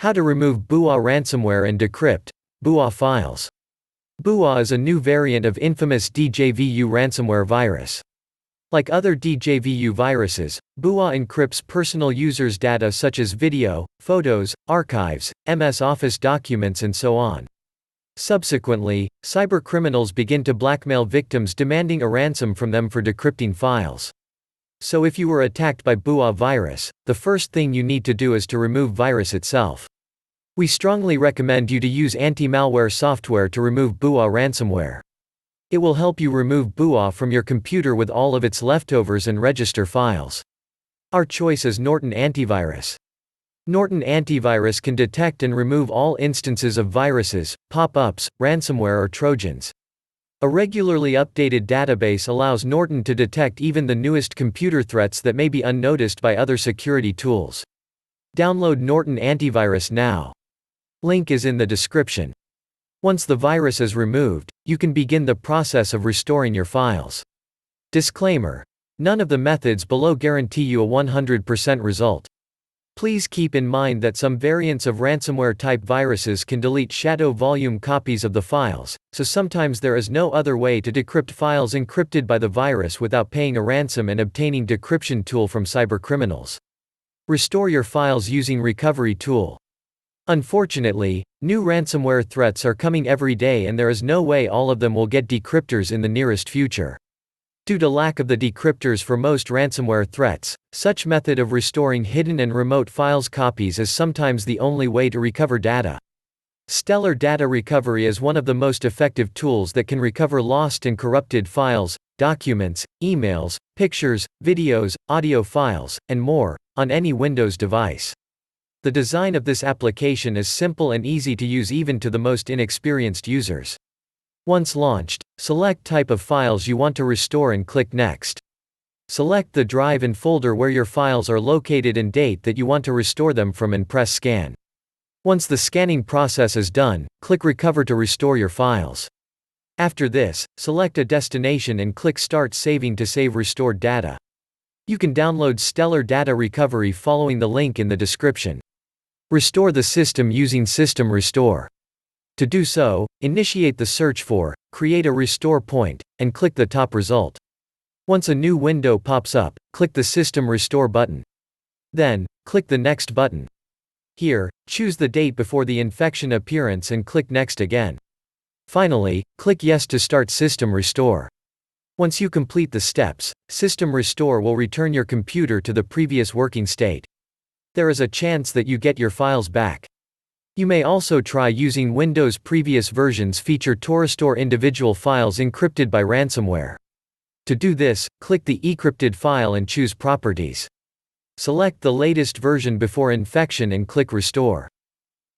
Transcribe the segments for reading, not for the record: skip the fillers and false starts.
How to remove Booa ransomware and decrypt Booa files. Booa is a new variant of infamous DJVU ransomware virus. Like other DJVU viruses, Booa encrypts personal users' data such as video, photos, archives, MS Office documents and so on. Subsequently, cybercriminals begin to blackmail victims demanding a ransom from them for decrypting files. So if you were attacked by Booa virus, the first thing you need to do is to remove virus itself. We strongly recommend you to use anti-malware software to remove Booa ransomware. It will help you remove Booa from your computer with all of its leftovers and register files. Our choice is Norton Antivirus. Norton Antivirus can detect and remove all instances of viruses, pop-ups, ransomware or trojans. A regularly updated database allows Norton to detect even the newest computer threats that may be unnoticed by other security tools. Download Norton Antivirus now. Link is in the description. Once the virus is removed, you can begin the process of restoring your files. Disclaimer: none of the methods below guarantee you a 100% result. Please keep in mind that some variants of ransomware-type viruses can delete shadow volume copies of the files, so sometimes there is no other way to decrypt files encrypted by the virus without paying a ransom and obtaining decryption tool from cybercriminals. Restore your files using recovery tool. Unfortunately, new ransomware threats are coming every day and there is no way all of them will get decryptors in the nearest future. Due to lack of the decryptors for most ransomware threats, such method of restoring hidden and remote files copies is sometimes the only way to recover data. Stellar Data Recovery is one of the most effective tools that can recover lost and corrupted files, documents, emails, pictures, videos, audio files, and more, on any Windows device. The design of this application is simple and easy to use even to the most inexperienced users. Once launched, select type of files you want to restore and click Next. Select the drive and folder where your files are located and date that you want to restore them from and press Scan. Once the scanning process is done, click Recover to restore your files. After this, select a destination and click Start Saving to save restored data. You can download Stellar Data Recovery following the link in the description. Restore the system using System Restore. To do so, initiate the search for, create a restore point, and click the top result. Once a new window pops up, click the System Restore button. Then, click the Next button. Here, choose the date before the infection appearance and click Next again. Finally, click Yes to start System Restore. Once you complete the steps, System Restore will return your computer to the previous working state. There is a chance that you get your files back. You may also try using Windows previous versions feature to restore individual files encrypted by ransomware. To do this, click the encrypted file and choose Properties. Select the latest version before infection and click Restore.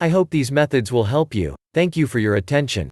I hope these methods will help you. Thank you for your attention.